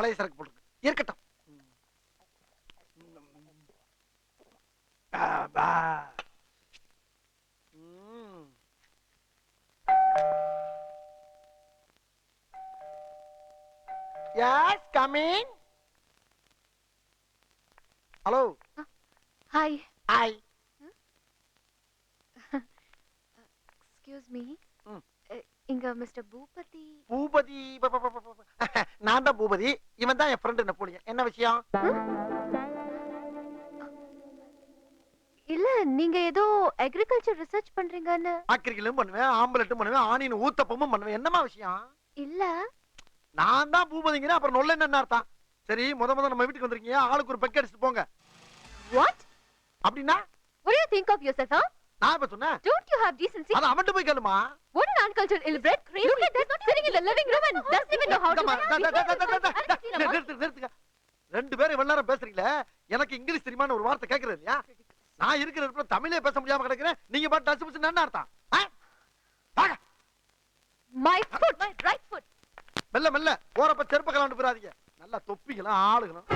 பழைய சரக்கு போட்டுருக்கு. இருக்கட்டும். Yes, come in. Hello. Hi. Hi. Excuse me. இங்க மிஸ்டர் பூபதி. பூபதி நான் தான் பூபதி. இவன் தான் என் ஃப்ரெண்ட் நெப்போலியன். என்ன விஷயம்? இல்ல நீங்க ஏதோ அக்ரிகல்ச்சர் ரிசர்ச் பண்றீங்கன்னு. ஆக்கிரிக்கலும் பண்ணுவேன், ஆம்பலட்டும் பண்ணுவேன், ஆணின் ஊத்தப்பமும் பண்ணுவேன். என்னமா விஷயம்? இல்ல நான் தான் பூபதிங்கிறேன். அப்புறம் நொல்ல என்ன அர்த்தம்? சரி, முத நம்ம வீட்டுக்கு வந்திருக்கீங்க. ஆளுக்கு ஒரு பெக் அடிச்சுட்டு போங்க. What? அப்படின்னா What do you think of yourself, huh? நான் இப்ப சொன்னேன். Don't you have decency? அத அவன்கிட்ட போய் கேளுமா. What an uncultured, ill-bred, crazy. Look at that, sitting in the living room and doesn't even know how to. நிறுத்துங்க. ரெண்டு பேரும் இவ்வளவு நேரம் பேசுறீங்களே, எனக்கு இங்கிலீஷ் தெரியுமான்னு ஒரு வார்த்தை கேக்குறது இல்லையா? நான் இருக்கிற இடத்துல தமிழே பேச முடியாம கிடக்குறேன். நீங்க பாட்டு டச் புச்சு என்ன அர்த்தம்? My foot, my right foot. மெல்ல மெல்ல போறப்ப செருப்ப கலாண்டு போறாதீங்க. நல்லா தொப்பிக்கலாம் ஆளுகளும்.